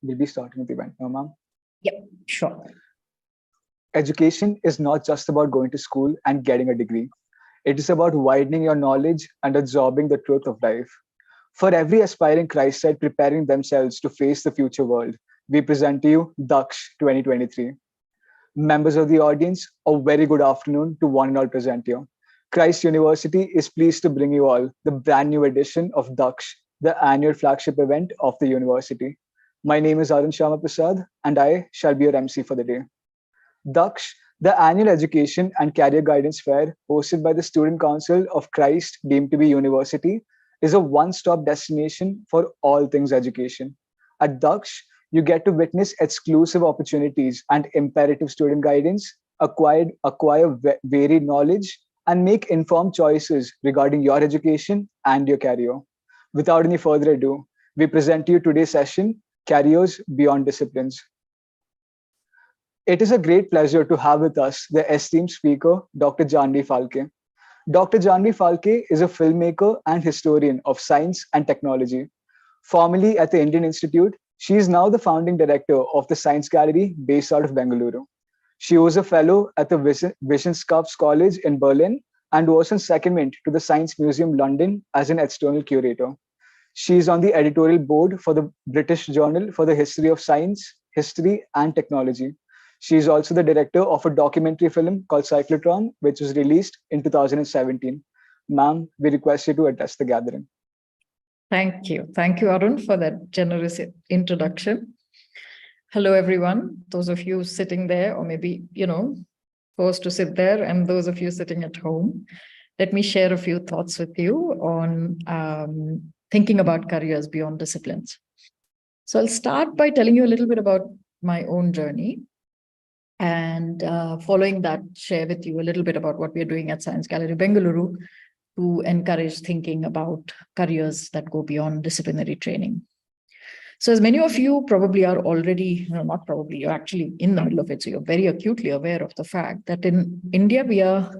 we'll be starting with the event now, ma'am. Yep, sure. Education is not just about going to school and getting a degree. It is about widening your knowledge and absorbing the truth of life. For every aspiring Christite preparing themselves to face the future world, we present to you DAKSH 2023. Members of the audience, a very good afternoon to one and all present here. Christ University is pleased to bring you all the brand new edition of DAKSH, the annual flagship event of the university. My name is Arun Shyama Prasad, and I shall be your MC for the day. DAKSH, the annual education and career guidance fair hosted by the Student Council of Christ deemed to be University, is a one-stop destination for all things education. At DAKSH, you get to witness exclusive opportunities and imperative student guidance, acquire varied knowledge, and make informed choices regarding your education and your career. Without any further ado, we present to you today's session, Careers Beyond Disciplines. It is a great pleasure to have with us the esteemed speaker, Dr. Jahnavi Phalkey. Dr. Jahnavi Phalkey is a filmmaker and historian of science and technology. Formerly at the Indian Institute, she is now the founding director of the Science Gallery based out of Bengaluru. She was a fellow at the Wissenschaft College in Berlin and was on secondment to the Science Museum London as an external curator. She is on the editorial board for the British Journal for the History of Science, History and Technology. She is also the director of a documentary film called Cyclotron, which was released in 2017. Ma'am, we request you to address the gathering. Thank you. Thank you, Arun, for that generous introduction. Hello, everyone. Those of you sitting there, or maybe, forced to sit there, and those of you sitting at home. Let me share a few thoughts with you on thinking about careers beyond disciplines. So I'll start by telling you a little bit about my own journey. And following that, share with you a little bit about what we're doing at Science Gallery Bengaluru to encourage thinking about careers that go beyond disciplinary training. So as many of you probably are already, not probably, you're actually in the middle of it, so you're very acutely aware of the fact that in India, we are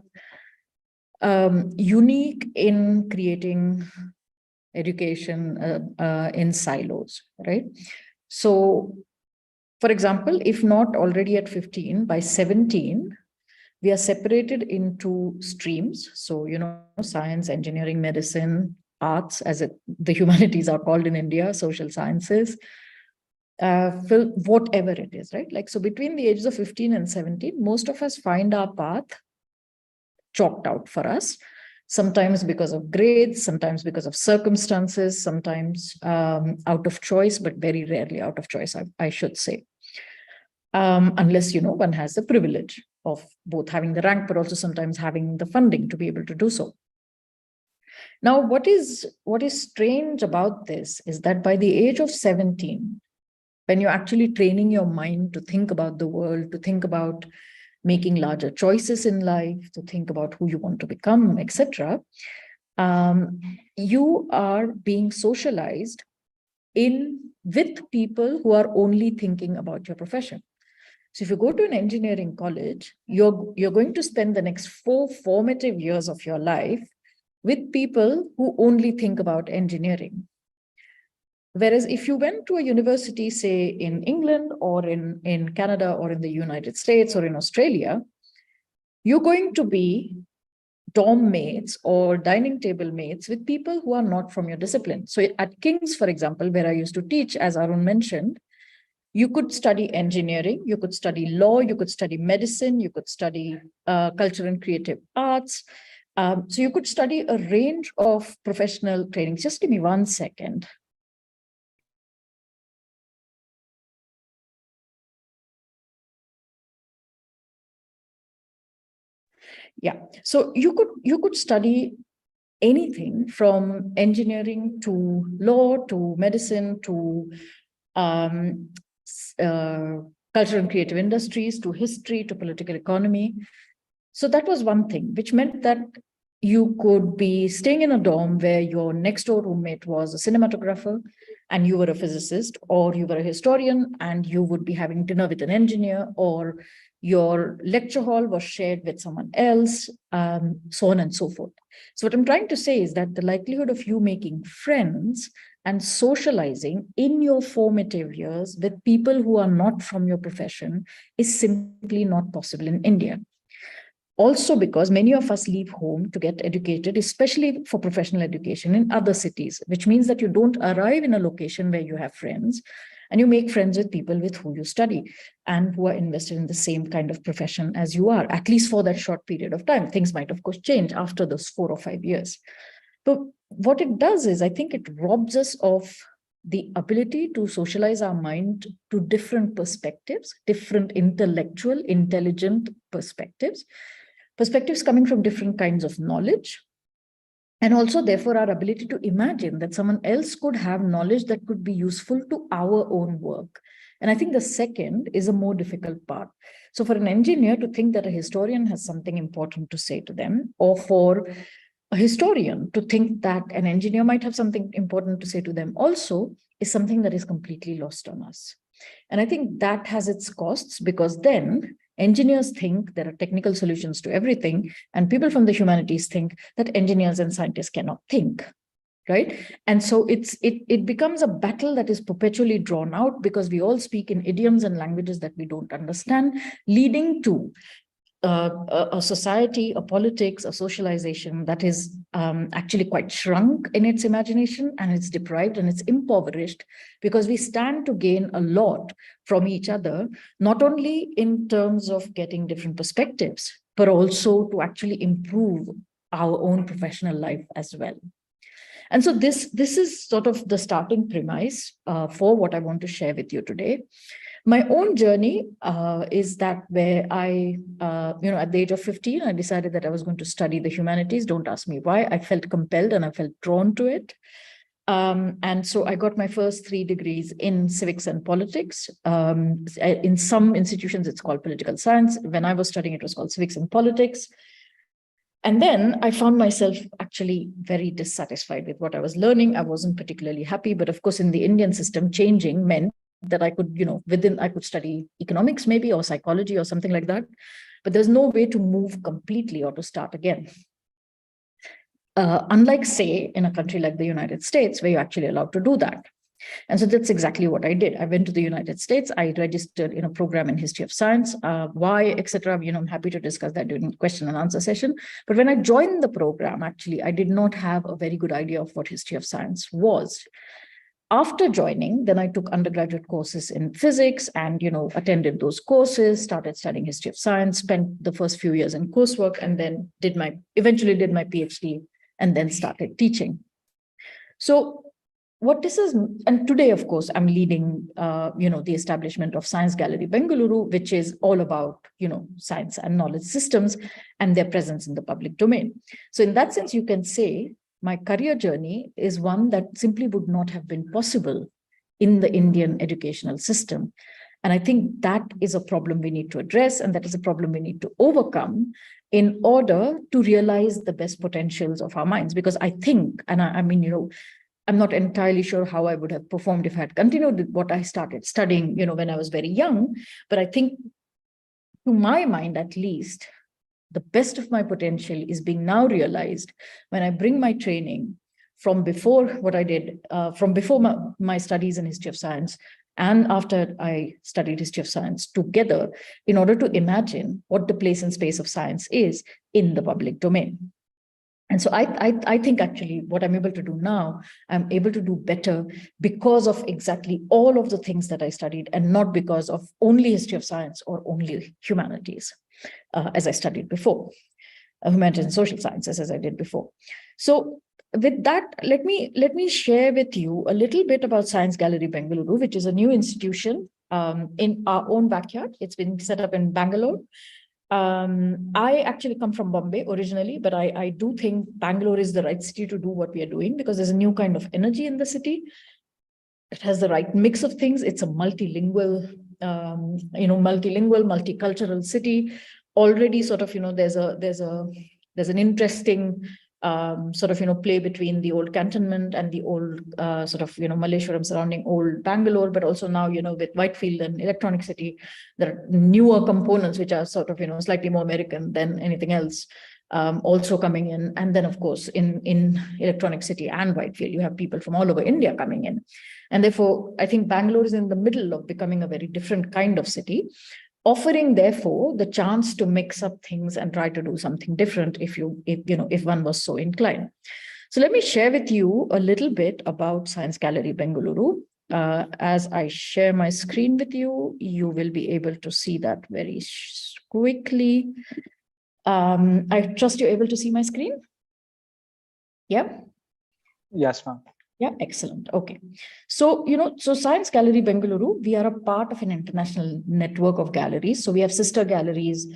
unique in creating education in silos, right? So, for example, if not already at 15, by 17, we are separated into streams. So, science, engineering, medicine, arts, as the humanities are called in India, social sciences, whatever it is, right? Like, so between the ages of 15 and 17, most of us find our path chalked out for us, sometimes because of grades, sometimes because of circumstances, sometimes out of choice, but very rarely out of choice, I should say. Unless, one has the privilege of both having the rank, but also sometimes having the funding to be able to do so. Now, what is strange about this is that by the age of 17, when you're actually training your mind to think about the world, to think about making larger choices in life, to think about who you want to become, etc., you are being socialized with people who are only thinking about your profession. So if you go to an engineering college, you're going to spend the next 4 formative years of your life with people who only think about engineering. Whereas if you went to a university, say in England or in Canada or in the United States or in Australia, you're going to be dorm mates or dining table mates with people who are not from your discipline. So at King's, for example, where I used to teach, as Arun mentioned, you could study engineering, you could study law, you could study medicine, you could study culture and creative arts. So you could study a range of professional trainings. Just give me 1 second. Yeah, so you could study anything from engineering to law to medicine to culture and creative industries to history to political economy. So that was one thing, which meant that you could be staying in a dorm where your next door roommate was a cinematographer and you were a physicist, or you were a historian and you would be having dinner with an engineer, or your lecture hall was shared with someone else, so on and so forth. So what I'm trying to say is that the likelihood of you making friends and socializing in your formative years with people who are not from your profession is simply not possible in India. Also, because many of us leave home to get educated, especially for professional education in other cities, which means that you don't arrive in a location where you have friends and you make friends with people with who you study and who are invested in the same kind of profession as you are, at least for that short period of time. Things might, of course, change after those 4 or 5 years. But what it does is, I think it robs us of the ability to socialize our mind to different perspectives, different intellectual, intelligent perspectives coming from different kinds of knowledge. And also, therefore, our ability to imagine that someone else could have knowledge that could be useful to our own work. And I think the second is a more difficult part. So for an engineer to think that a historian has something important to say to them, or for a historian to think that an engineer might have something important to say to them also, is something that is completely lost on us. And I think that has its costs, because then engineers think there are technical solutions to everything, and people from the humanities think that engineers and scientists cannot think, right? And so it becomes a battle that is perpetually drawn out, because we all speak in idioms and languages that we don't understand, leading to a society, a politics, a socialization that is actually quite shrunk in its imagination, and it's deprived and it's impoverished, because we stand to gain a lot from each other, not only in terms of getting different perspectives, but also to actually improve our own professional life as well. And so this is sort of the starting premise for what I want to share with you today. My own journey is that where I, at the age of 15, I decided that I was going to study the humanities. Don't ask me why. I felt compelled and I felt drawn to it. And so I got my first 3 degrees in civics and politics. In some institutions, it's called political science. When I was studying, it was called civics and politics. And then I found myself actually very dissatisfied with what I was learning. I wasn't particularly happy. But of course, in the Indian system, changing meant that I could, I could study economics maybe, or psychology or something like that. But there's no way to move completely or to start again. Unlike, say, in a country like the United States, where you're actually allowed to do that. And so that's exactly what I did. I went to the United States. I registered in a program in history of science. Why, etc. I'm happy to discuss that during question and answer session. But when I joined the program, actually, I did not have a very good idea of what history of science was. After joining, then I took undergraduate courses in physics and, attended those courses, started studying history of science, spent the first few years in coursework, and then eventually did my PhD, and then started teaching. So what this is, and today, of course, I'm leading, the establishment of Science Gallery Bengaluru, which is all about, science and knowledge systems and their presence in the public domain. So in that sense, you can say my career journey is one that simply would not have been possible in the Indian educational system. And I think that is a problem we need to address, and that is a problem we need to overcome in order to realize the best potentials of our minds. Because I think, and I'm not entirely sure how I would have performed if I had continued what I started studying, when I was very young. But I think, to my mind at least, the best of my potential is being now realized when I bring my training from before what I did, from before my studies in history of science and after I studied history of science together, in order to imagine what the place and space of science is in the public domain. And so I think actually what I'm able to do now, I'm able to do better because of exactly all of the things that I studied, and not because of only history of science or only humanities, as I studied before, humanities and social sciences as I did before. So with that, let me share with you a little bit about Science Gallery Bengaluru, which is a new institution in our own backyard. It's been set up in Bangalore. I actually come from Bombay originally, but I do think Bangalore is the right city to do what we are doing, because there's a new kind of energy in the city. It has the right mix of things. It's a multilingual, multicultural city. Already sort of, there's an interesting sort of, play between the old cantonment and the old sort of, Malleshwaram surrounding old Bangalore, but also now, with Whitefield and Electronic City, there are newer components which are sort of, slightly more American than anything else. Also coming in. And then, of course, in Electronic City and Whitefield, you have people from all over India coming in. And therefore, I think Bangalore is in the middle of becoming a very different kind of city, offering, therefore, the chance to mix up things and try to do something different if one was so inclined. So let me share with you a little bit about Science Gallery Bengaluru. As I share my screen with you, you will be able to see that very quickly. I trust you're able to see my screen. Yeah. Yes, ma'am. Yeah, excellent. Okay. So, so Science Gallery Bengaluru, we are a part of an international network of galleries. So we have sister galleries,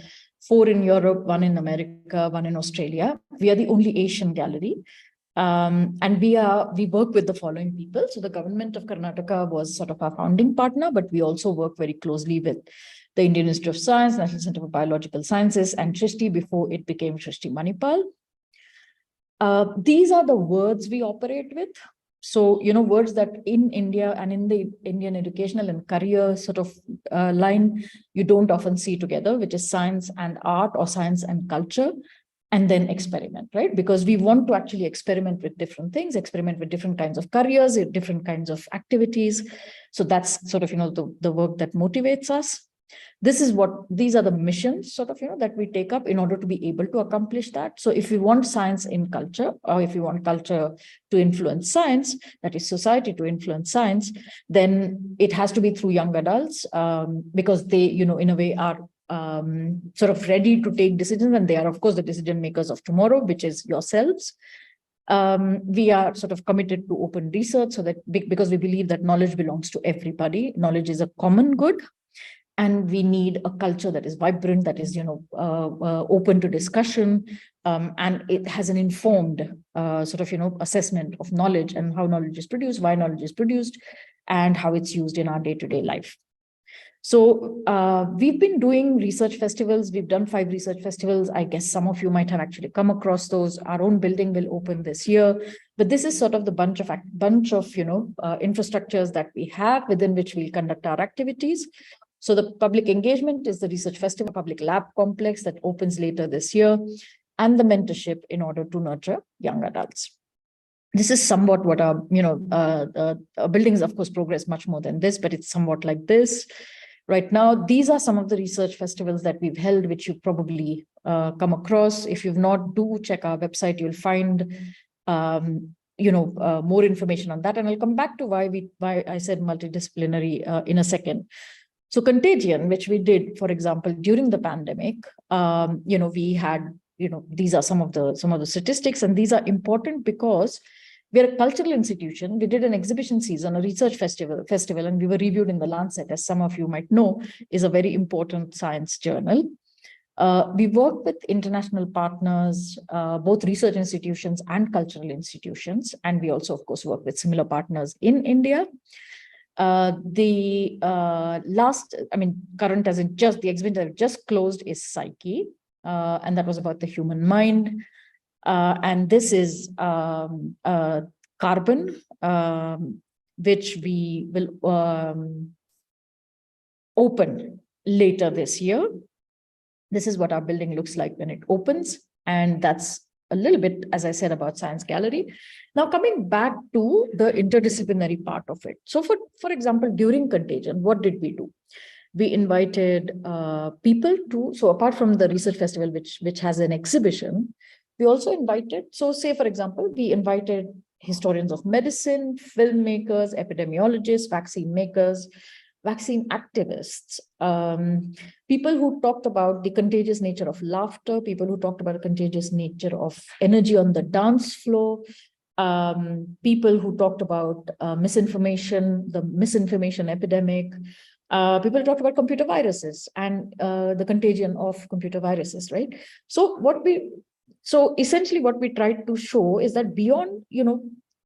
4 in Europe, 1 in America, 1 in Australia. We are the only Asian gallery. And we work with the following people. So the government of Karnataka was sort of our founding partner, but we also work very closely with the Indian Institute of Science, National Center for Biological Sciences, and Shrishti before it became Shrishti Manipal. These are the words we operate with. So, words that in India and in the Indian educational and career sort of line, you don't often see together, which is science and art or science and culture, and then experiment, right? Because we want to actually experiment with different things, experiment with different kinds of careers, different kinds of activities. So that's sort of, the work that motivates us. These are the missions sort of, that we take up in order to be able to accomplish that. So if we want science in culture, or if we want culture to influence science, that is society to influence science, then it has to be through young adults, because they, in a way are sort of ready to take decisions, and they are, of course, the decision makers of tomorrow, which is yourselves. We are sort of committed to open research, so that because we believe that knowledge belongs to everybody, knowledge is a common good. And we need a culture that is vibrant, that is, open to discussion, and it has an informed sort of, assessment of knowledge and how knowledge is produced, why knowledge is produced, and how it's used in our day-to-day life. So we've been doing research festivals. We've done 5 research festivals. I guess some of you might have actually come across those. Our own building will open this year, but this is sort of the bunch of infrastructures that we have within which we'll conduct our activities. So the public engagement is the research festival, public lab complex that opens later this year, and the mentorship in order to nurture young adults. This is somewhat what our, our buildings, of course, progress much more than this, but it's somewhat like this. Right now, these are some of the research festivals that we've held, which you probably come across. If you've not, do check our website. You'll find, more information on that. And I'll come back to why I said multidisciplinary in a second. So Contagion, which we did, for example, during the pandemic, we had, these are some of the statistics, and these are important because we're a cultural institution. We did an exhibition season, a research festival, and we were reviewed in the Lancet, as some of you might know, is a very important science journal. We work with international partners, both research institutions and cultural institutions, and we also, of course, work with similar partners in India. The current, as in just the exhibit that just closed, is Psyche, and that was about the human mind. And this is Carbon, which we will open later this year. This is what our building looks like when it opens, and that's a little bit, as I said, about Science Gallery. Now, coming back to the interdisciplinary part of it. So for example, during Contagion, what did we do? We invited people to, so apart from the research festival, which has an exhibition, we also invited, so say, for example, we invited historians of medicine, filmmakers, epidemiologists, vaccine makers, vaccine activists, people who talked about the contagious nature of laughter, people who talked about the contagious nature of energy on the dance floor, people who talked about misinformation, the misinformation epidemic, people talked about computer viruses and the contagion of computer viruses, right? So essentially what we tried to show is that beyond,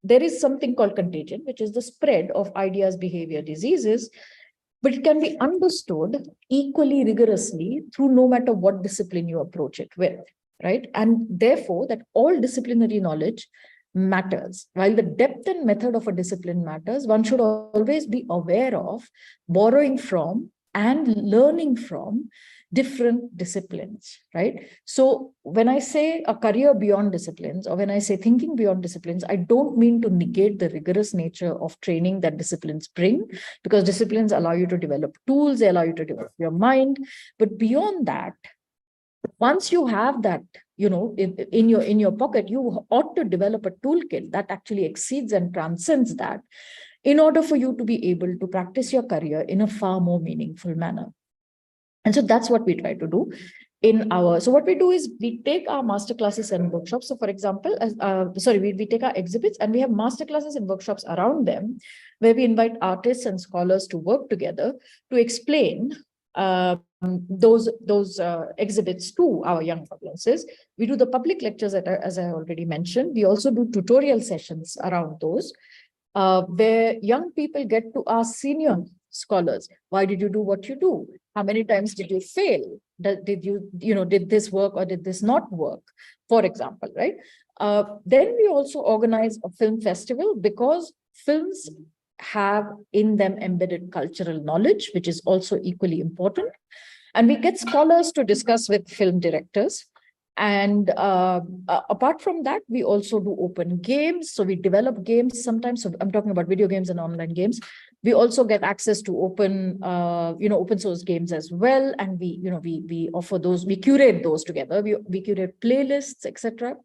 there is something called contagion, which is the spread of ideas, behavior, diseases, but it can be understood equally rigorously through no matter what discipline you approach it with. right? And therefore, that all disciplinary knowledge matters. While the depth and method of a discipline matters, one should always be aware of borrowing from and learning from different disciplines, right? So when I say a career beyond disciplines, or when I say thinking beyond disciplines, I don't mean to negate the rigorous nature of training that disciplines bring, because disciplines allow you to develop tools, they allow you to develop your mind. But beyond that, once you have that, in your pocket, you ought to develop a toolkit that actually exceeds and transcends that, in order for you to be able to practice your career in a far more meaningful manner. And so that's what we try to do so what we do is we take our master classes and workshops. So for example, we take our exhibits and we have master classes and workshops around them, where we invite artists and scholars to work together to explain those exhibits to our young audiences. We do the public lectures, as I already mentioned. We also do tutorial sessions around those, where young people get to ask senior scholars, why did you do what you do? How many times did you fail? Did this work or did this not work? For example, right? Then we also organize a film festival, because films have in them embedded cultural knowledge, which is also equally important. And we get scholars to discuss with film directors. And apart from that, we also do open games. So we develop games sometimes. So I'm talking about video games and online games. We also get access to open source games as well. And we offer those, we curate those together. We curate playlists, etc.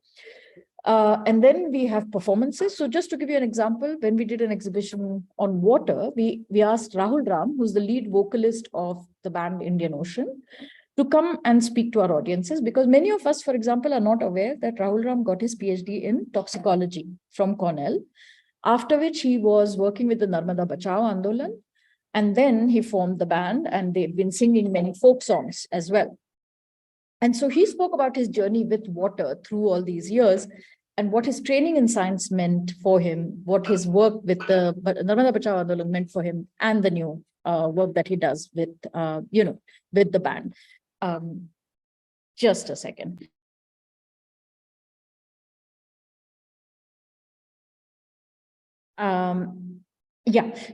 And then we have performances. So just to give you an example, when we did an exhibition on water, we asked Rahul Ram, who's the lead vocalist of the band Indian Ocean, to come and speak to our audiences, because many of us, for example, are not aware that Rahul Ram got his PhD in toxicology from Cornell, after which he was working with the Narmada Bachao Andolan, and then he formed the band, and they've been singing many folk songs as well. And so he spoke about his journey with water through all these years, and what his training in science meant for him, what his work with the Narmada Bachao Andolan meant for him, and the new work that he does with the band. Just a second.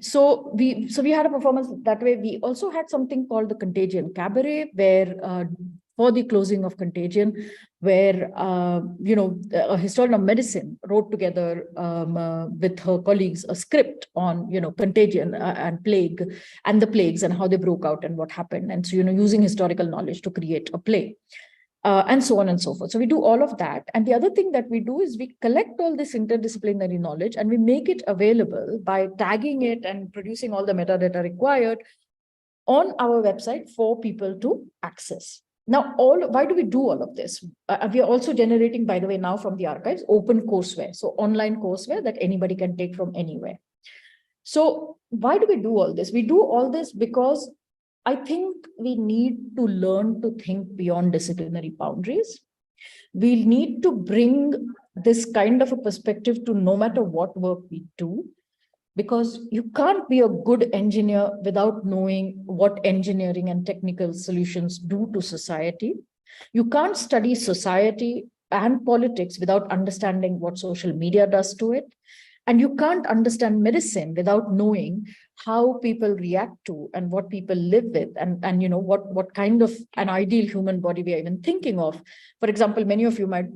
So we had a performance that way. We also had something called the Contagion Cabaret, where for the closing of Contagion, where a historian of medicine wrote together with her colleagues a script on contagion and plague, and the plagues and how they broke out and what happened, and so using historical knowledge to create a play. And so on and so forth. So we do all of that. And the other thing that we do is we collect all this interdisciplinary knowledge and we make it available by tagging it and producing all the metadata required on our website for people to access. Now, why do we do all of this? We are also generating, by the way, now from the archives, open courseware. So online courseware that anybody can take from anywhere. So why do we do all this? We do all this because I think we need to learn to think beyond disciplinary boundaries. We need to bring this kind of a perspective to no matter what work we do, because you can't be a good engineer without knowing what engineering and technical solutions do to society. You can't study society and politics without understanding what social media does to it. And you can't understand medicine without knowing how people react to and what people live with, and what kind of an ideal human body we are even thinking of. For example, many of you might,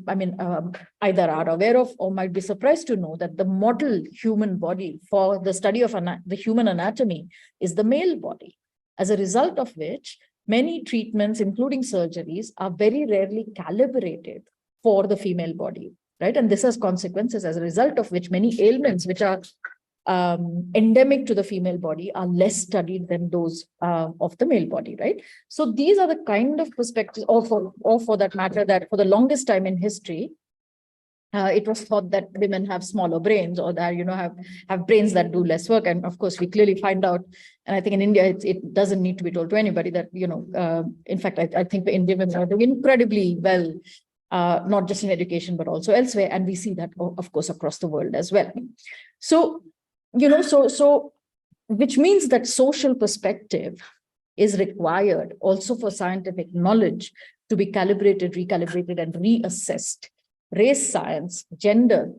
either are aware of or might be surprised to know that the model human body for the study of the human anatomy is the male body, as a result of which many treatments, including surgeries, are very rarely calibrated for the female body. Right? And this has consequences, as a result of which many ailments which are endemic to the female body are less studied than those of the male body, right? So these are the kind of perspectives, or for that matter, that for the longest time in history, it was thought that women have smaller brains, or that have brains that do less work. And of course, we clearly find out, and I think in India, it doesn't need to be told to anybody that in fact, I think the Indian women are doing incredibly well. Not just in education, but also elsewhere. And we see that, of course, across the world as well. So, which means that social perspective is required also for scientific knowledge to be calibrated, recalibrated, and reassessed. Race science, gender,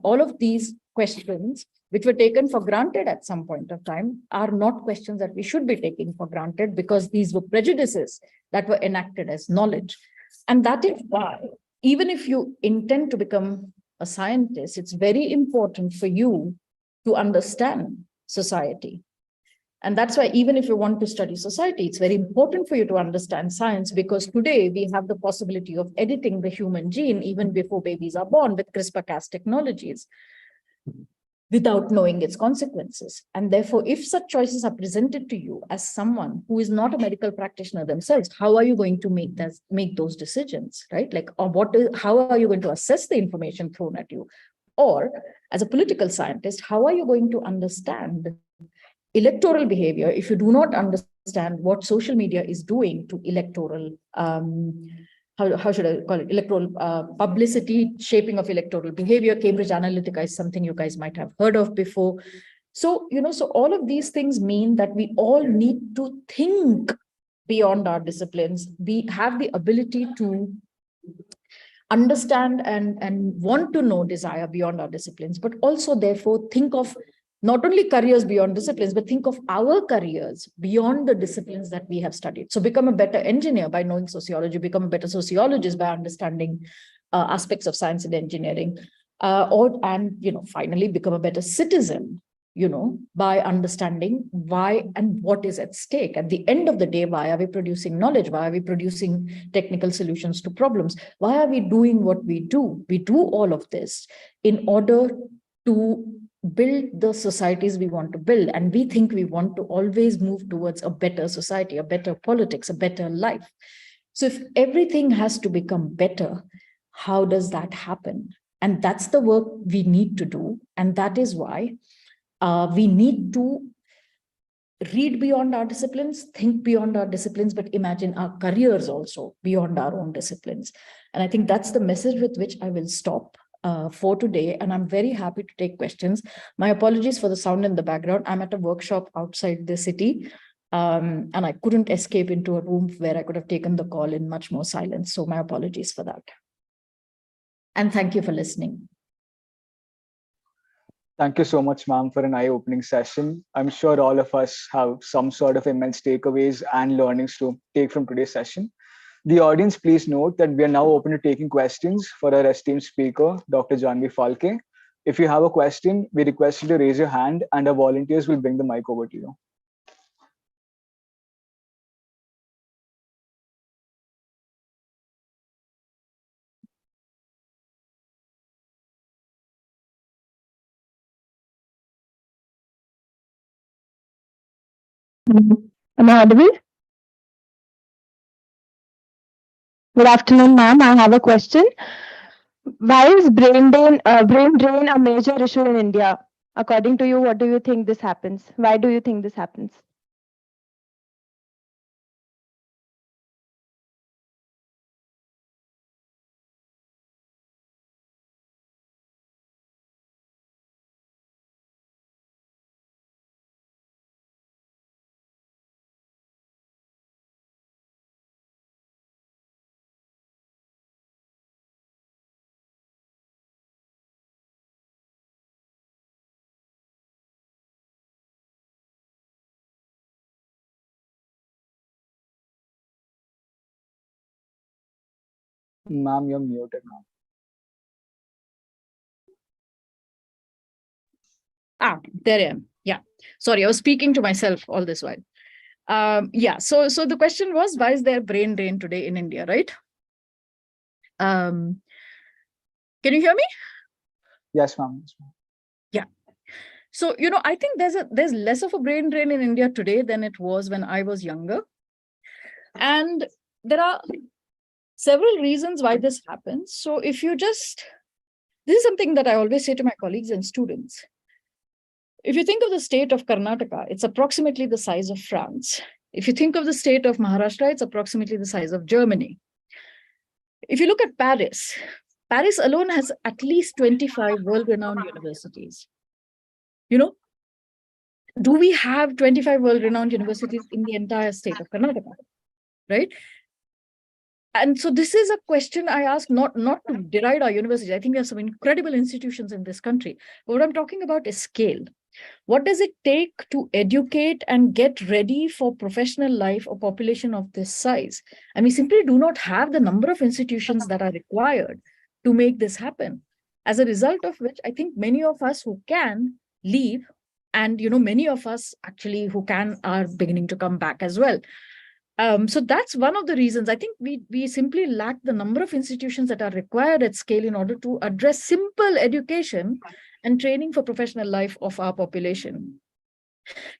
all of these questions, which were taken for granted at some point of time, are not questions that we should be taking for granted, because these were prejudices that were enacted as knowledge. And that is why, even if you intend to become a scientist, it's very important for you to understand society. And that's why, even if you want to study society, it's very important for you to understand science, because today we have the possibility of editing the human gene even before babies are born with CRISPR-Cas technologies, without knowing its consequences. And therefore, if such choices are presented to you as someone who is not a medical practitioner themselves, how are you going to make those decisions, right? Like, or how are you going to assess the information thrown at you? Or as a political scientist, how are you going to understand electoral behavior if you do not understand what social media is doing to electoral how should I call it, electoral publicity, shaping of electoral behavior? Cambridge Analytica is something you guys might have heard of before. So, so all of these things mean that we all need to think beyond our disciplines. We have the ability to understand and want to know desire beyond our disciplines, but also therefore think of not only careers beyond disciplines, but think of our careers beyond the disciplines that we have studied. So become a better engineer by knowing sociology, become a better sociologist by understanding aspects of science and engineering, and finally become a better citizen, by understanding why and what is at stake. At the end of the day, why are we producing knowledge? Why are we producing technical solutions to problems? Why are we doing what we do? We do all of this in order to build the societies we want to build. And we think we want to always move towards a better society, a better politics, a better life. So if everything has to become better, how does that happen? And that's the work we need to do. And that is why we need to read beyond our disciplines, think beyond our disciplines, but imagine our careers also beyond our own disciplines. And I think that's the message with which I will stop for today. And I'm very happy to take questions. My apologies for the sound in the background. I'm at a workshop outside the city, and I couldn't escape into a room where I could have taken the call in much more silence. So my apologies for that. And thank you for listening. Thank you so much, ma'am, for an eye-opening session. I'm sure all of us have some sort of immense takeaways and learnings to take from today's session. The audience, please note that we are now open to taking questions for our esteemed speaker, Dr. Jahnavi Phalkey. If you have a question, we request you to raise your hand and our volunteers will bring the mic over to you. Am I audible? Good afternoon, ma'am. I have a question. Why is brain drain a major issue in India? According to you, what do you think this happens? Why do you think this happens? Ma'am, you're muted now. There I am. Yeah. Sorry, I was speaking to myself all this while. Yeah. So the question was, why is there brain drain today in India, right? Can you hear me? Yes, ma'am. Yeah. So, I think there's less of a brain drain in India today than it was when I was younger. And there are several reasons why this happens. So this is something that I always say to my colleagues and students. If you think of the state of Karnataka, it's approximately the size of France. If you think of the state of Maharashtra, it's approximately the size of Germany. If you look at Paris, Paris alone has at least 25 world-renowned universities. Do we have 25 world-renowned universities in the entire state of Karnataka, right? And so this is a question I ask, not to deride our universities. I think we have some incredible institutions in this country. But what I'm talking about is scale. What does it take to educate and get ready for professional life a population of this size? And we simply do not have the number of institutions that are required to make this happen. As a result of which, I think many of us who can leave, and many of us actually who can are beginning to come back as well. So that's one of the reasons. I think we simply lack the number of institutions that are required at scale in order to address simple education and training for professional life of our population.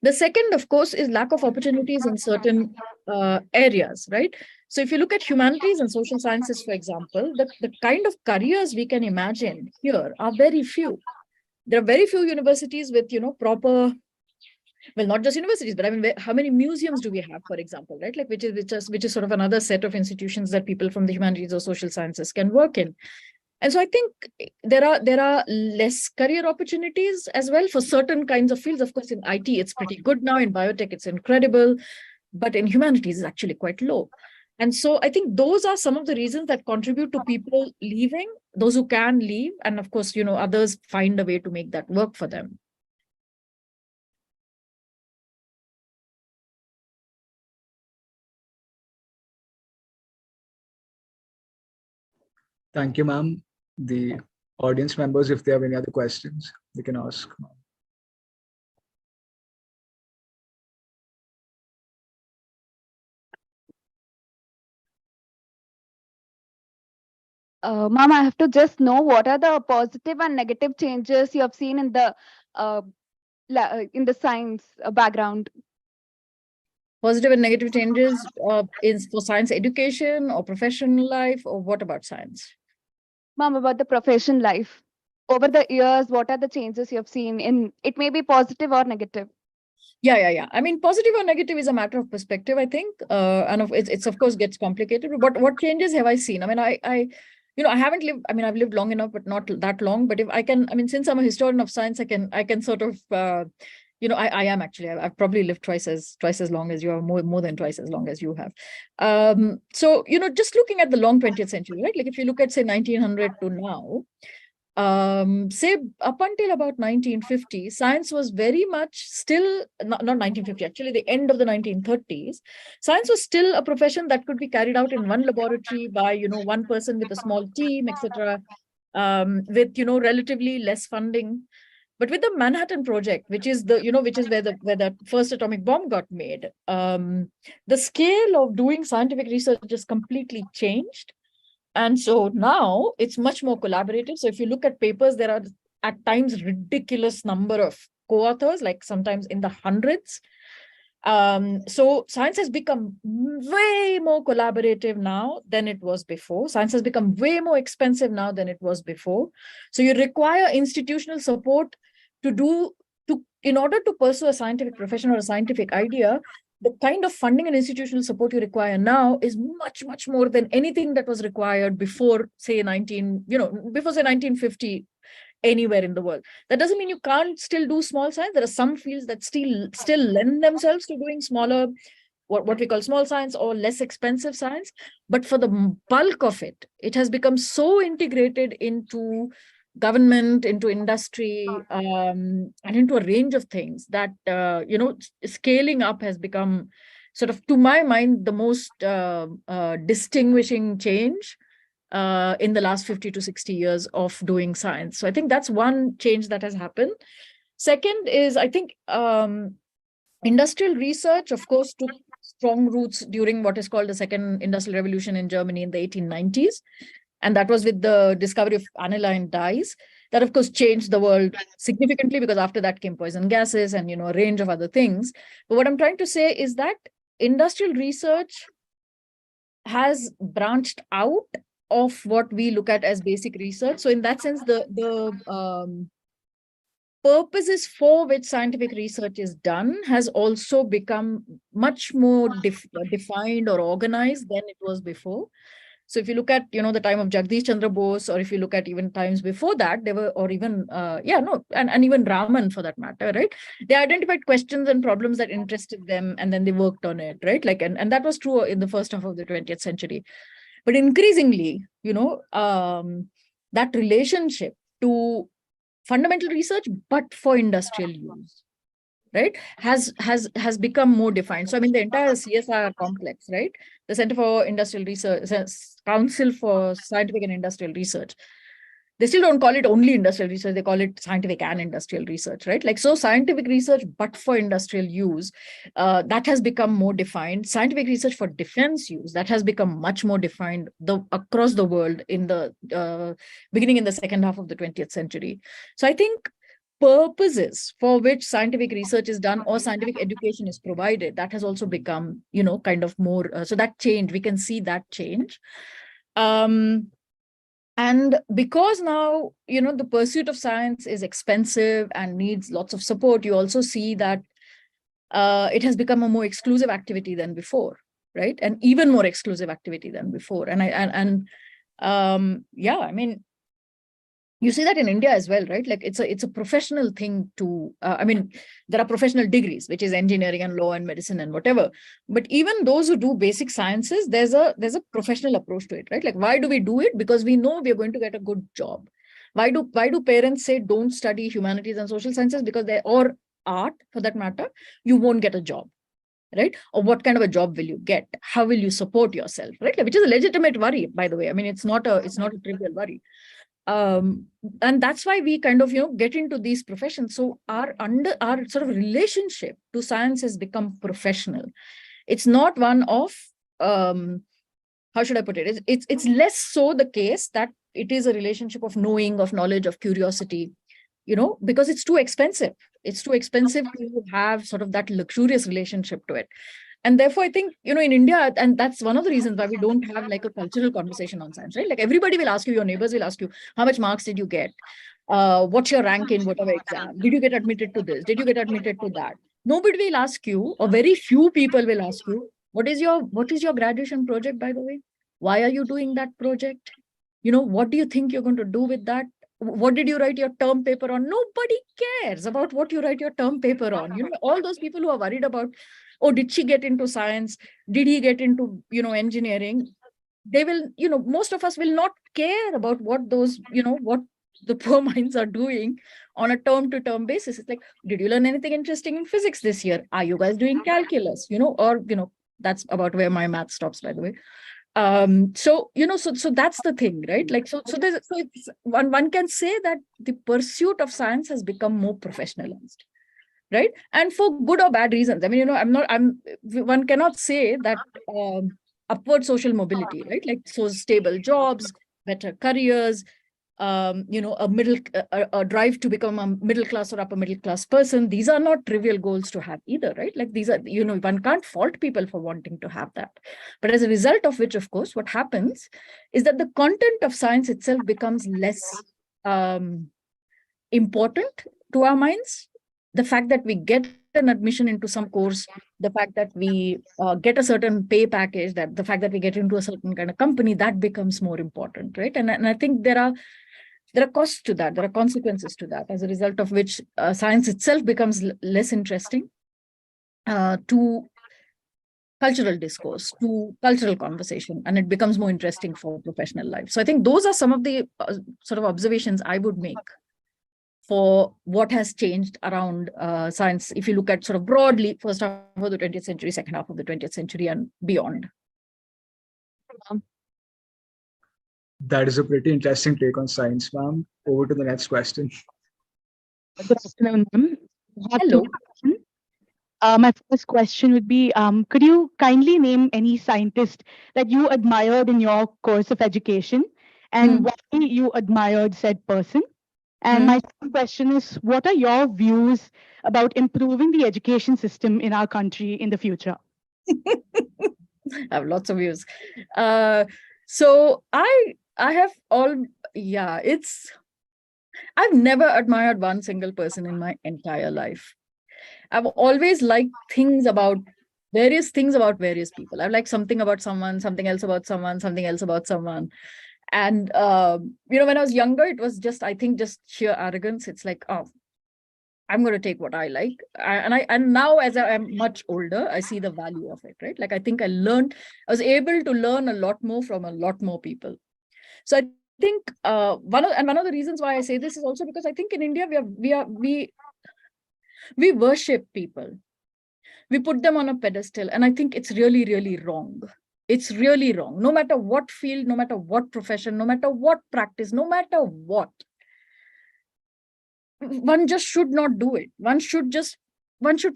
The second, of course, is lack of opportunities in certain areas, right? So if you look at humanities and social sciences, for example, the kind of careers we can imagine here are very few. There are very few universities with, proper, well, not just universities, but I mean, how many museums do we have, for example, right? Like which is sort of another set of institutions that people from the humanities or social sciences can work in. And so I think there are less career opportunities as well for certain kinds of fields. Of course, in IT, it's pretty good now. In biotech, it's incredible. But in humanities, it's actually quite low. And so I think those are some of the reasons that contribute to people leaving, those who can leave. And of course, others find a way to make that work for them. Thank you, ma'am. The audience members, if they have any other questions, they can ask. Ma'am, I have to just know what are the positive and negative changes you have seen in the science background. Positive and negative changes is for science education or professional life, or what about science? Ma'am, about the profession life. Over the years, what are the changes you have seen in it? May be positive or negative. Yeah. I mean, positive or negative is a matter of perspective, I think. And it's of course gets complicated. But what changes have I seen? I mean, I haven't lived, I mean, I've lived long enough, but not that long. But if I can, I mean, since I'm a historian of science, I can sort of, I am actually, I've probably lived twice as long as you are, more than twice as long as you have. So, just looking at the long 20th century, right? Like if you look at, say, 1900 to now, say up until about 1950, science was very much still, not 1950, actually the end of the 1930s, science was still a profession that could be carried out in one laboratory by, one person with a small team, etc., with, relatively less funding. But with the Manhattan Project, which is where the first atomic bomb got made, the scale of doing scientific research just completely changed. And so now it's much more collaborative. So if you look at papers, there are at times ridiculous number of co-authors, like sometimes in the hundreds. So science has become way more collaborative now than it was before. Science has become way more expensive now than it was before. So you require institutional support in order to pursue a scientific profession or a scientific idea. The kind of funding and institutional support you require now is much, much more than anything that was required before, say, 1950 anywhere in the world. That doesn't mean you can't still do small science. There are some fields that still lend themselves to doing smaller, what we call small science or less expensive science. But for the bulk of it, it has become so integrated into government, into industry, and into a range of things that, scaling up has become sort of, to my mind, the most distinguishing change in the last 50 to 60 years of doing science. So I think that's one change that has happened. Second is, I think, industrial research, of course, took strong roots during what is called the Second Industrial Revolution in Germany in the 1890s. And that was with the discovery of aniline dyes. That, of course, changed the world significantly, because after that came poison gases and, a range of other things. But what I'm trying to say is that industrial research has branched out of what we look at as basic research. So in that sense, the purposes for which scientific research is done has also become much more defined or organized than it was before. So if you look at, the time of Jagdish Chandra Bose, or if you look at even times before that, they were, or even, and even Raman for that matter, right? They identified questions and problems that interested them, and then they worked on it, right? Like, and that was true in the first half of the 20th century. But increasingly, that relationship to fundamental research, but for industrial use, right, has become more defined. So I mean, the entire CSR complex, right, the Center for Industrial Research, Council for Scientific and Industrial Research, they still don't call it only industrial research, they call it scientific and industrial research, right? Like, so scientific research but for industrial use, that has become more defined. Scientific research for defense use, that has become much more defined across the world in the beginning in the second half of the 20th century. So I think purposes for which scientific research is done or scientific education is provided, that has also become, kind of more, so that change, we can see that change. And because now, the pursuit of science is expensive and needs lots of support, you also see that it has become a more exclusive activity than before, right? And even more exclusive activity than before. Yeah, I mean, you see that in India as well, right? Like, it's a professional thing to, I mean, there are professional degrees, which is engineering and law and medicine and whatever. But even those who do basic sciences, there's a professional approach to it, right? Like, why do we do it? Because we know we are going to get a good job. Why do parents say don't study humanities and social sciences? Because or art, for that matter, you won't get a job, right? Or what kind of a job will you get? How will you support yourself, right? Which is a legitimate worry, by the way. I mean, it's not a trivial worry. And that's why we kind of, get into these professions. So our sort of relationship to science has become professional. It's not one of, how should I put it? It's less so the case that it is a relationship of knowing, of knowledge, of curiosity, because it's too expensive. It's too expensive to have sort of that luxurious relationship to it. And therefore, I think, in India, and that's one of the reasons why we don't have like a cultural conversation on science, right? Like, everybody will ask you, your neighbors will ask you, how much marks did you get? What's your rank in whatever exam? Did you get admitted to this? Did you get admitted to that? Nobody will ask you, or very few people will ask you, what is your graduation project, by the way? Why are you doing that project? What do you think you're going to do with that? What did you write your term paper on? Nobody cares about what you write your term paper on. All those people who are worried about, oh, did she get into science? Did he get into, engineering? They will, most of us will not care about what those, what the poor minds are doing on a term-to-term basis. It's like, did you learn anything interesting in physics this year? Are you guys doing calculus? Or, that's about where my math stops, by the way. So that's the thing, right? Like, so it's, one can say that the pursuit of science has become more professionalized, right? And for good or bad reasons. I mean, one cannot say that upward social mobility, right? Like, so stable jobs, better careers, a drive to become a middle class or upper middle class person. These are not trivial goals to have either, right? Like, these are, one can't fault people for wanting to have that. But as a result of which, of course, what happens is that the content of science itself becomes less important to our minds. The fact that we get an admission into some course, the fact that we get a certain pay package, that the fact that we get into a certain kind of company, that becomes more important, right? And I think there are costs to that, there are consequences to that, as a result of which science itself becomes less interesting to cultural discourse, to cultural conversation, and it becomes more interesting for professional life. So I think those are some of the sort of observations I would make for what has changed around science, if you look at sort of broadly, first half of the 20th century, second half of the 20th century, and beyond. That is a pretty interesting take on science, ma'am. Over to the next question. Good afternoon, ma'am. Hello. My first question would be, could you kindly name any scientist that you admired in your course of education, and why you admired said person? And my second question is, what are your views about improving the education system in our country in the future? I have lots of views. So I have I've never admired one single person in my entire life. I've always liked various things about various people. I've liked something about someone, something else about someone, something else about someone. And, when I was younger, it was just, I think, just sheer arrogance. It's like, oh, I'm going to take what I like. And now as I'm much older, I see the value of it, right? Like I think I was able to learn a lot more from a lot more people. So I think one of the reasons why I say this is also because I think in India we worship people. We put them on a pedestal, and I think it's really, really wrong. It's really wrong. No matter what field, no matter what profession, no matter what practice, no matter what, one just should not do it. One should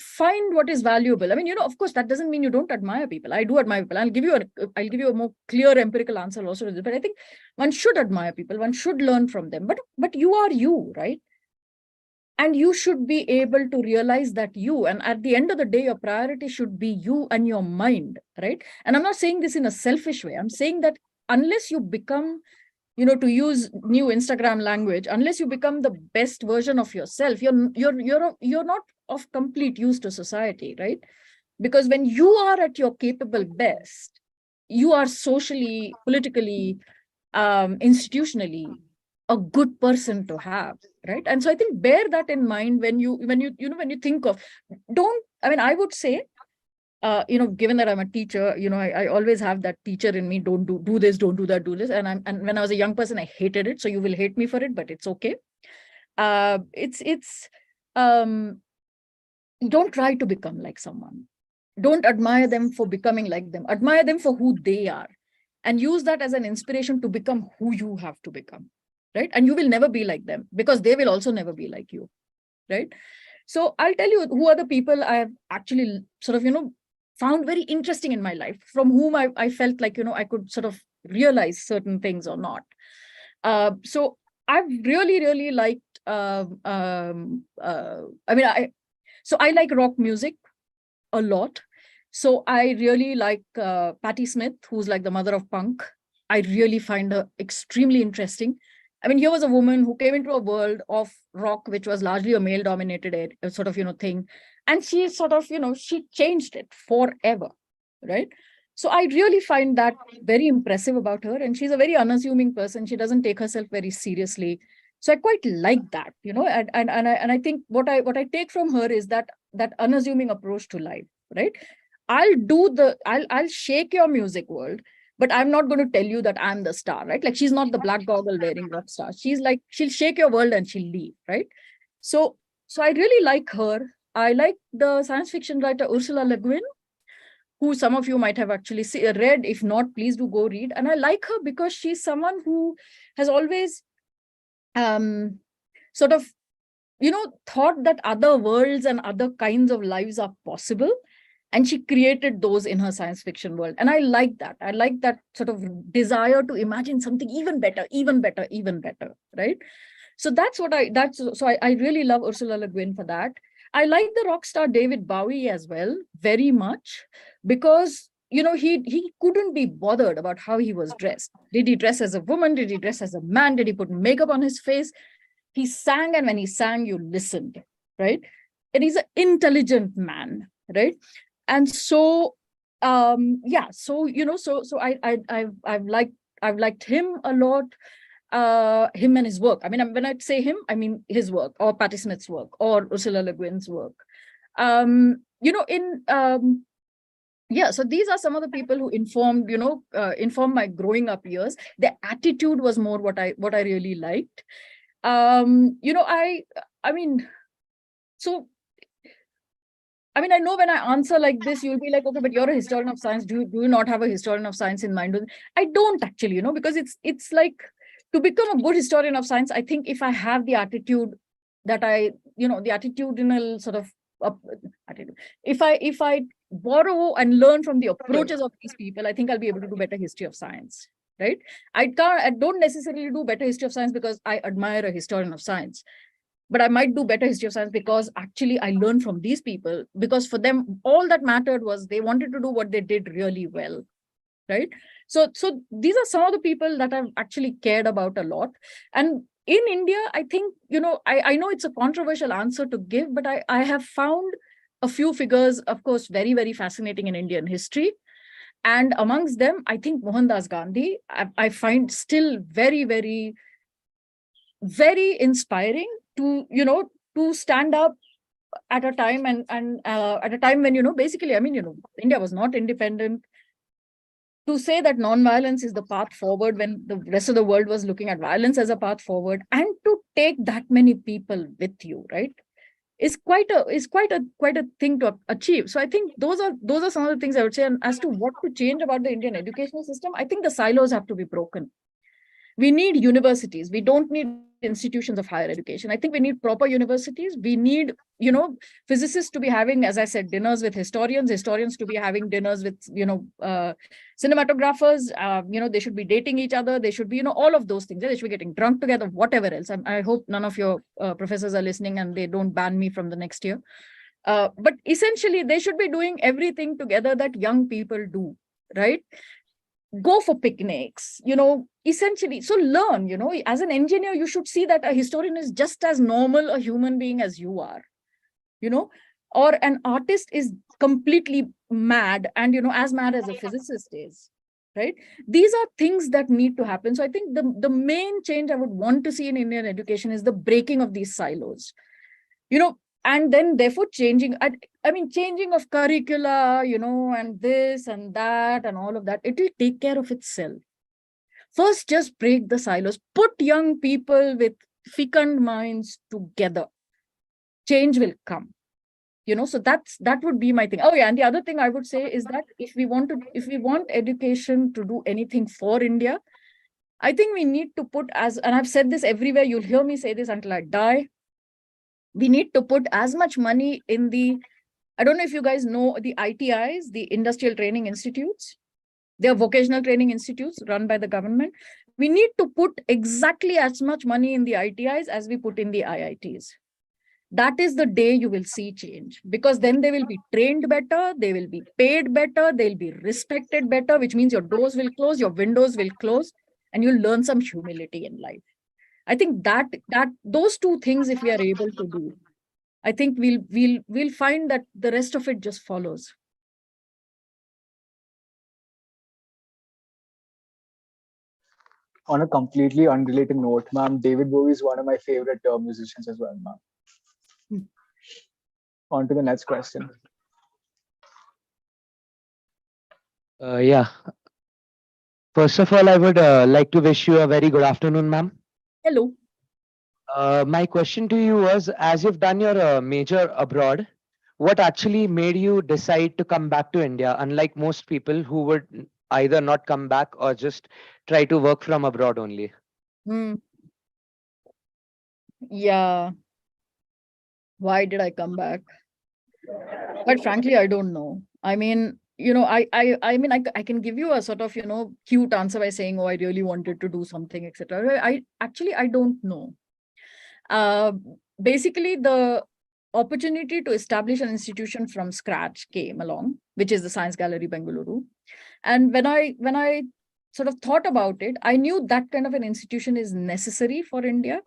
find what is valuable. I mean, of course, that doesn't mean you don't admire people. I do admire people. I'll give you a more clear empirical answer also to this. But I think one should admire people. One should learn from them. But you are you, right? And you should be able to realize that and at the end of the day, your priority should be you and your mind, right? And I'm not saying this in a selfish way. I'm saying that unless you become, to use new Instagram language, unless you become the best version of yourself, you're not of complete use to society, right? Because when you are at your capable best, you are socially, politically, institutionally a good person to have, right? And so I think bear that in mind when you think of, I would say, given that I'm a teacher, I always have that teacher in me, don't do this, don't do that, do this. And when I was a young person, I hated it. So you will hate me for it, but it's okay. Don't try to become like someone. Don't admire them for becoming like them. Admire them for who they are, and use that as an inspiration to become who you have to become, right? And you will never be like them because they will also never be like you, right? So I'll tell you who are the people I have actually sort of, found very interesting in my life, from whom I felt like, I could sort of realize certain things or not. So I've really, really liked, so I like rock music a lot. So I really like Patti Smith, who's like the mother of punk. I really find her extremely interesting. I mean, here was a woman who came into a world of rock, which was largely a male-dominated sort of, thing. And she sort of, she changed it forever, right? So I really find that very impressive about her. And she's a very unassuming person. She doesn't take herself very seriously. So I quite like that, and I think what I take from her is that unassuming approach to life, right? I'll shake your music world, but I'm not going to tell you that I'm the star, right? Like she's not the black goggle wearing rock star. She's like, she'll shake your world and she'll leave, right? So I really like her. I like the science fiction writer Ursula Le Guin, who some of you might have actually read. If not, please do go read. And I like her because she's someone who has always sort of, thought that other worlds and other kinds of lives are possible. And she created those in her science fiction world. And I like that. I like that sort of desire to imagine something even better, right? So I really love Ursula Le Guin for that. I like the rock star David Bowie as well, very much, because, he couldn't be bothered about how he was dressed. Did he dress as a woman? Did he dress as a man? Did he put makeup on his face? He sang, and when he sang, you listened, right? And he's an intelligent man, right? And so, I've liked him a lot, him and his work. I mean, when I say him, I mean his work, or Patti Smith's work, or Ursula Le Guin's work. So these are some of the people who informed my growing up years. Their attitude was more what I really liked. I know when I answer like this, you'll be like, okay, but you're a historian of science. Do you not have a historian of science in mind? I don't actually, because it's like, to become a good historian of science, I think if I have the attitude that the attitudinal sort of attitude, if I borrow and learn from the approaches of these people, I think I'll be able to do better history of science, right? I don't necessarily do better history of science because I admire a historian of science. But I might do better history of science because actually I learned from these people, because for them, all that mattered was they wanted to do what they did really well, right? So these are some of the people that I've actually cared about a lot. And in India, I think, I know it's a controversial answer to give, but I have found a few figures, of course, very, very fascinating in Indian history. And amongst them, I think Mohandas Gandhi, I find still very, very, very inspiring to to stand up at a time and at a time when, basically, India was not independent. To say that non-violence is the path forward when the rest of the world was looking at violence as a path forward, and to take that many people with you, right, is quite a thing to achieve. So I think those are some of the things I would say. And as to what to change about the Indian educational system, I think the silos have to be broken. We need universities. We don't need institutions of higher education. I think we need proper universities. We need, physicists to be having, as I said, dinners with historians to be having dinners with, cinematographers. They should be dating each other. They should be, all of those things. They should be getting drunk together, whatever else. I hope none of your professors are listening and they don't ban me from the next year. But essentially, they should be doing everything together that young people do, right? Go for picnics, essentially. So learn, as an engineer, you should see that a historian is just as normal a human being as you are, or an artist is completely mad and, as mad as a physicist is, right? These are things that need to happen. So I think the main change I would want to see in Indian education is the breaking of these silos, and then therefore changing of curricula, and this and that and all of that. It will take care of itself. First, just break the silos, put young people with fecund minds together. Change will come, so that would be my thing. Oh yeah, and the other thing I would say is that if we want education to do anything for India, I think we need to put, and I've said this everywhere, you'll hear me say this until I die, we need to put as much money in I don't know if you guys know the ITIs, the Industrial Training Institutes. They are vocational training institutes run by the government. We need to put exactly as much money in the ITIs as we put in the IITs. That is the day you will see change, because then they will be trained better, they will be paid better, they'll be respected better, which means your doors will close, your windows will close, and you'll learn some humility in life. I think that those two things, if we are able to do, I think we'll find that the rest of it just follows. On a completely unrelated note, ma'am, David Bowie is one of my favorite musicians as well, ma'am. On to the next question. Yeah. First of all, I would like to wish you a very good afternoon, ma'am. Hello. My question to you was, as you've done your major abroad, what actually made you decide to come back to India, unlike most people who would either not come back or just try to work from abroad only? Yeah. Why did I come back? Quite frankly, I don't know. I mean, I can give you a sort of, cute answer by saying, oh, I really wanted to do something, etc. I don't know. Basically, the opportunity to establish an institution from scratch came along, which is the Science Gallery Bengaluru. And when I sort of thought about it, I knew that kind of an institution is necessary for India.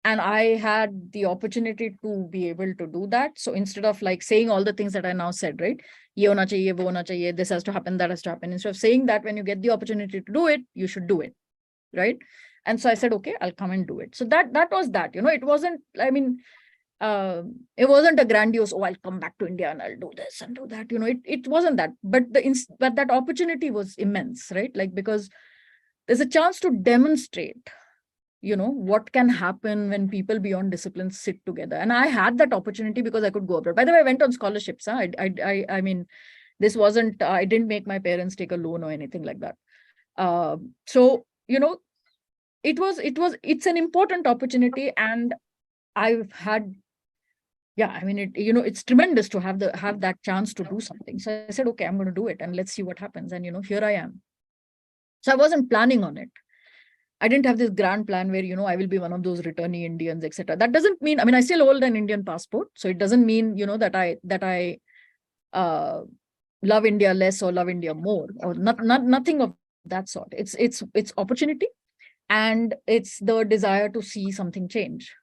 And I had the opportunity to be able to do that. So instead of like saying all the things that I now said, right? Ye hona chahiye, wo hona chahiye, this has to happen, that has to happen. Instead of saying that, when you get the opportunity to do it, you should do it, right? And so I said, okay, I'll come and do it. So that was that. It wasn't, it wasn't a grandiose, oh, I'll come back to India and I'll do this and do that. It wasn't that. But but that opportunity was immense, right? Like, because there's a chance to demonstrate what can happen when people beyond disciplines sit together. And I had that opportunity because I could go abroad. By the way, I went on scholarships. I mean, this wasn't, I didn't make my parents take a loan or anything like that. So, it's an important opportunity. And I've had, it's tremendous to have that chance to do something. So I said, okay, I'm going to do it and let's see what happens. And, here I am. So I wasn't planning on it. I didn't have this grand plan where, I will be one of those returnee Indians, etc. That doesn't mean, I still hold an Indian passport. So it doesn't mean, that I love India less or love India more, or nothing of that sort. It's opportunity, and it's the desire to see something change.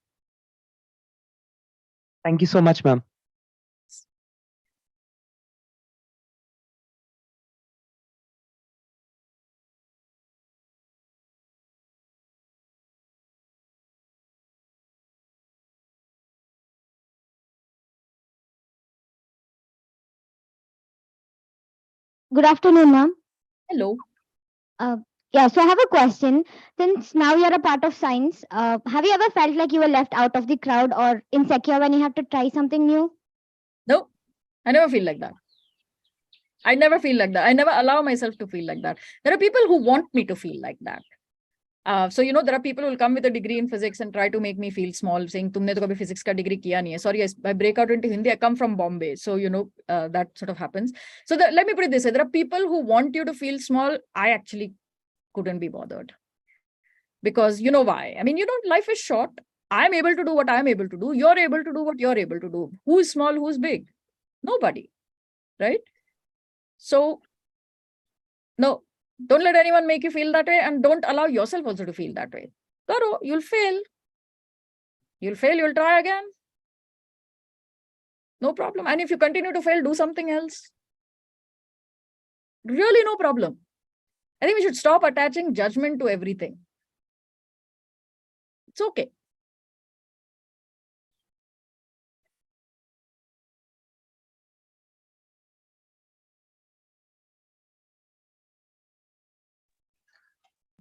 Thank you so much, ma'am. Good afternoon, ma'am. Hello. Yeah, so I have a question. Since now you're a part of science, have you ever felt like you were left out of the crowd or insecure when you have to try something new? No, I never feel like that. I never feel like that. I never allow myself to feel like that. There are people who want me to feel like that. So, there are people who will come with a degree in physics and try to make me feel small, saying, "Tumne to kabhi physics ka degree kiya nahi hai." Sorry, I break out into Hindi. I come from Bombay. So, that sort of happens. So, let me put it this way. There are people who want you to feel small. I actually couldn't be bothered. Because you know why? I mean, life is short. I'm able to do what I'm able to do. You're able to do what you're able to do. Who's small? Who's big? Nobody. Right? So, no, don't let anyone make you feel that way, and don't allow yourself also to feel that way. Karo, you'll fail. You'll try again. No problem. And if you continue to fail, do something else. Really, no problem. I think we should stop attaching judgment to everything. It's okay.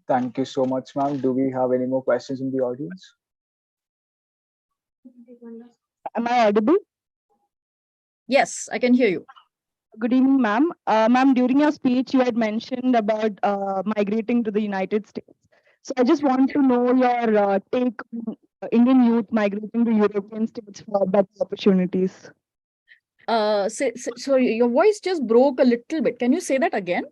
Thank you so much, ma'am. Do we have any more questions in the audience? Am I audible? Yes, I can hear you. Good evening, ma'am. Ma'am, during your speech, you had mentioned about migrating to the United States. So I just want to know your take on Indian youth migrating to European states for better opportunities. So your voice just broke a little bit. Can you say that again?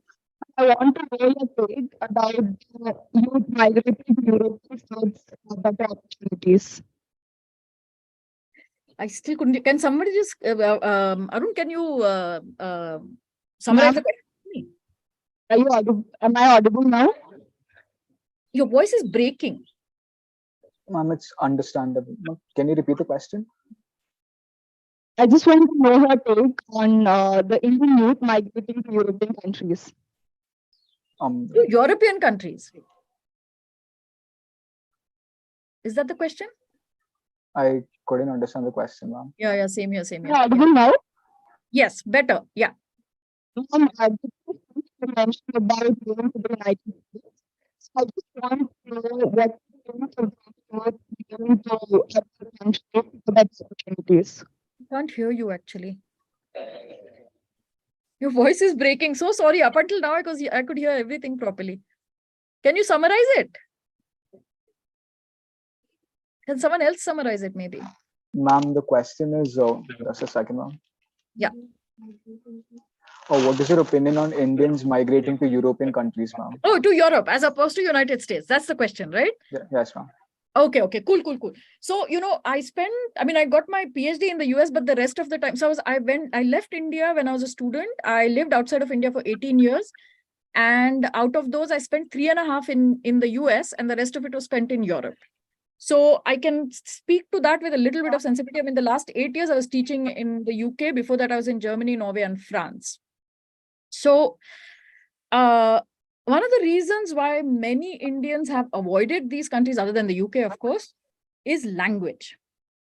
I want to know your take about the youth migrating to European states for better opportunities. I still couldn't. Can somebody just, Arun, can you summarize the question? Are you audible? Am I audible now? Your voice is breaking. Ma'am, it's understandable. Ma'am, can you repeat the question? I just want to know her take on the Indian youth migrating to European countries. To European countries. Is that the question? I couldn't understand the question, ma'am. Yeah, same here. Are you audible now? Yes, better. Yeah. Ma'am, you mentioned about going to the United States. So I just want to know what you think about going to other countries for better opportunities. I can't hear you actually. Your voice is breaking. So sorry. Up until now, because I could hear everything properly. Can you summarize it? Can someone else summarize it maybe? Ma'am, the question is, just a second, ma'am. Yeah. What is your opinion on Indians migrating to European countries, ma'am? Oh, to Europe as opposed to United States. That's the question, right? Yes, ma'am. Okay, cool. So, I got my PhD in the US, but the rest of the time, I left India when I was a student. I lived outside of India for 18 years. And out of those, I spent 3.5 in the US, and the rest of it was spent in Europe. So I can speak to that with a little bit of sensitivity. I mean, the last 8 years I was teaching in the UK. Before that, I was in Germany, Norway, and France. So one of the reasons why many Indians have avoided these countries, other than the UK, of course, is language,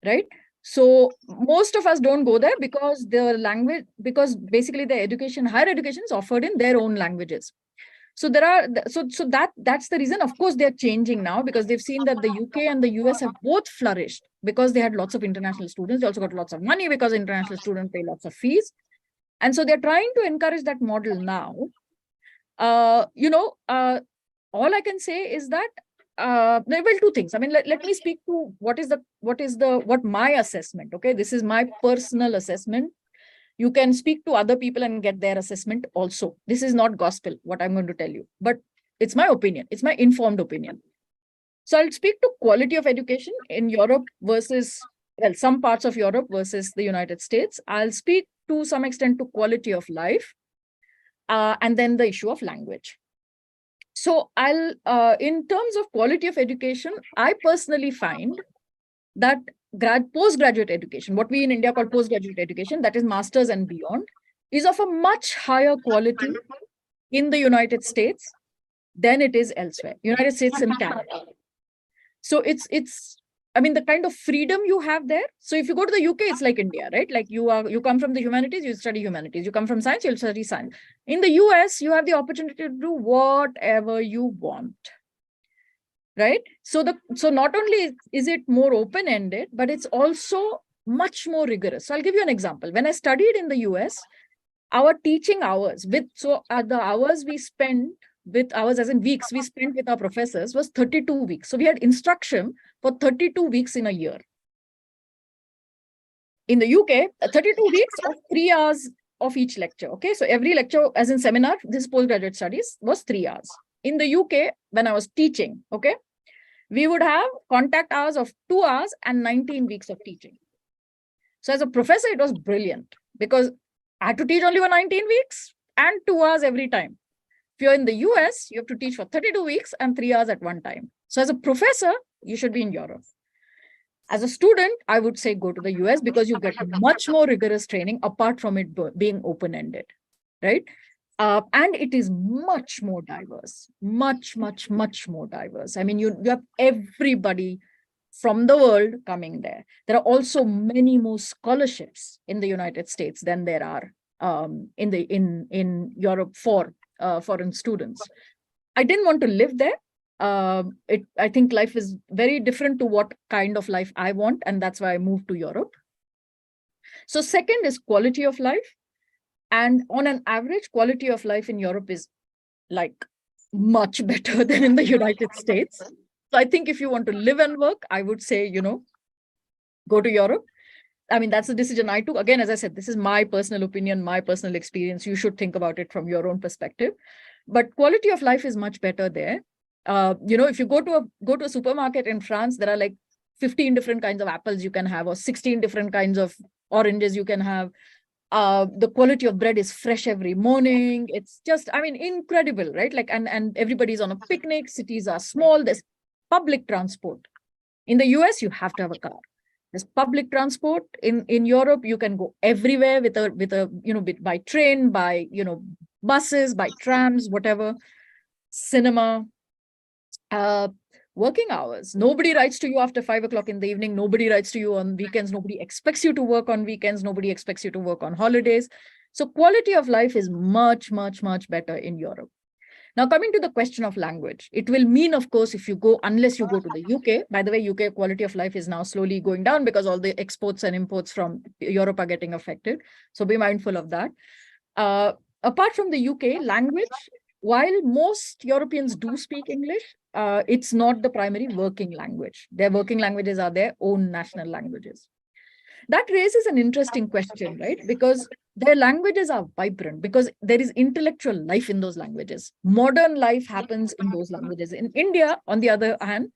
right? So most of us don't go there because basically the higher education is offered in their own languages. So that's the reason. Of course, they're changing now because they've seen that the UK and the US have both flourished because they had lots of international students. They also got lots of money because international students pay lots of fees. And so they're trying to encourage that model now. All I can say is that, two things. I mean, let me speak to what my assessment, okay? This is my personal assessment. You can speak to other people and get their assessment also. This is not gospel, what I'm going to tell you, but it's my opinion. It's my informed opinion. So I'll speak to quality of education in Europe versus, some parts of Europe versus the United States. I'll speak to some extent to quality of life, and then the issue of language. So in terms of quality of education, I personally find that postgraduate education, what we in India call postgraduate education, that is master's and beyond, is of a much higher quality in the United States than it is elsewhere, United States and Canada. So it's I mean, the kind of freedom you have there. So if you go to the UK, it's like India, right? Like you come from the humanities, you study humanities. You come from science, you'll study science. In the US, you have the opportunity to do whatever you want, right? So not only is it more open-ended, but it's also much more rigorous. So I'll give you an example. When I studied in the US, our teaching hours the hours we spent with hours as in weeks we spent with our professors was 32 weeks. So we had instruction for 32 weeks in a year. In the UK, 32 weeks of 3 hours of each lecture. Okay, so every lecture, as in seminar, this postgraduate studies was 3 hours. In the UK, when I was teaching, okay, we would have contact hours of 2 hours and 19 weeks of teaching. So as a professor, it was brilliant because I had to teach only for 19 weeks and 2 hours every time. If you're in the US, you have to teach for 32 weeks and 3 hours at one time. So as a professor, you should be in Europe. As a student, I would say go to the US because you get much more rigorous training apart from it being open-ended, right? And it is much more diverse, much more diverse. I mean, you have everybody from the world coming there. There are also many more scholarships in the United States than there are in Europe for foreign students. I didn't want to live there. I think life is very different to what kind of life I want, and that's why I moved to Europe. So second is quality of life. And on an average, quality of life in Europe is like much better than in the United States. So I think if you want to live and work, I would say, go to Europe. I mean, that's the decision I took. Again, as I said, this is my personal opinion, my personal experience. You should think about it from your own perspective. But quality of life is much better there. If you go to a supermarket in France, there are like 15 different kinds of apples you can have, or 16 different kinds of oranges you can have. The quality of bread is fresh every morning. It's just, I mean, incredible, right? Like, and everybody's on a picnic. Cities are small. There's public transport. In the US, you have to have a car. There's public transport. In Europe, you can go everywhere by train, by buses, by trams, whatever. Cinema. Working hours. Nobody writes to you after 5 o'clock in the evening. Nobody writes to you on weekends. Nobody expects you to work on weekends. Nobody expects you to work on holidays. So quality of life is much better in Europe. Now, coming to the question of language, it will mean, of course, unless you go to the UK, by the way, UK quality of life is now slowly going down because all the exports and imports from Europe are getting affected. So be mindful of that. Apart from the UK, language, while most Europeans do speak English, it's not the primary working language. Their working languages are their own national languages. That raises an interesting question, right? Because their languages are vibrant, because there is intellectual life in those languages. Modern life happens in those languages. In India, on the other hand,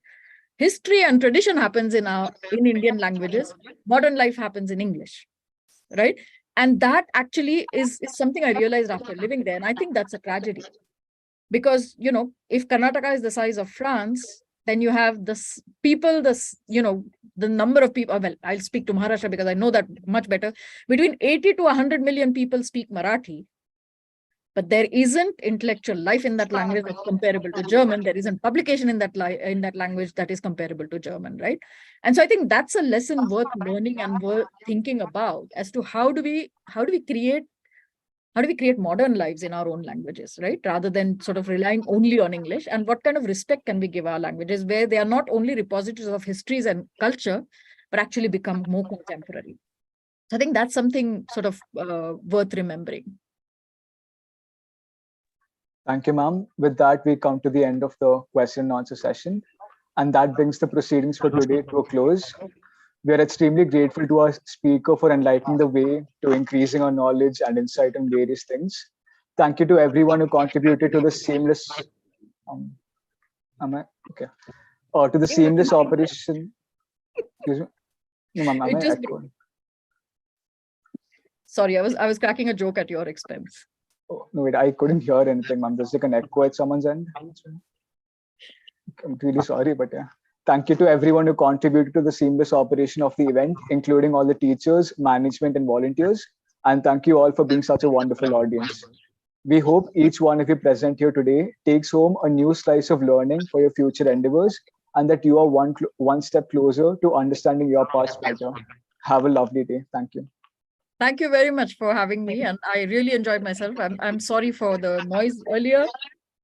history and tradition happens in Indian languages. Modern life happens in English, right? And that actually is something I realized after living there. And I think that's a tragedy. Because, if Karnataka is the size of France, then you have the number of people. Well, I'll speak to Maharashtra because I know that much better. Between 80 to 100 million people speak Marathi, but there isn't intellectual life in that language that's comparable to German. There isn't publication in that language that is comparable to German, right? And so I think that's a lesson worth learning and worth thinking about as to how do we create modern lives in our own languages, right? Rather than sort of relying only on English, and what kind of respect can we give our languages where they are not only repositories of histories and culture, but actually become more contemporary. So I think that's something sort of worth remembering. Thank you, ma'am. With that, we come to the end of the question and answer session. And that brings the proceedings for today to a close. We are extremely grateful to our speaker for enlightening the way to increasing our knowledge and insight on various things. Thank you to everyone who contributed to the seamless to the seamless operation. Excuse me. No, ma'am, Sorry, I was cracking a joke at your expense. Oh, no, wait, I couldn't hear anything, ma'am. There's like an echo at someone's end. I'm really sorry, but yeah. Thank you to everyone who contributed to the seamless operation of the event, including all the teachers, management, and volunteers. And thank you all for being such a wonderful audience. We hope each one of you present here today takes home a new slice of learning for your future endeavors and that you are one step closer to understanding your past better. Have a lovely day. Thank you. Thank you very much for having me. And I really enjoyed myself. I'm sorry for the noise earlier.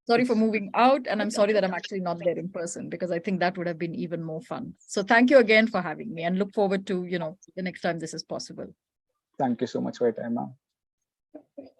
Sorry for moving out. And I'm sorry that I'm actually not there in person, because I think that would have been even more fun. So thank you again for having me, and look forward to, the next time this is possible. Thank you so much for your time, ma'am.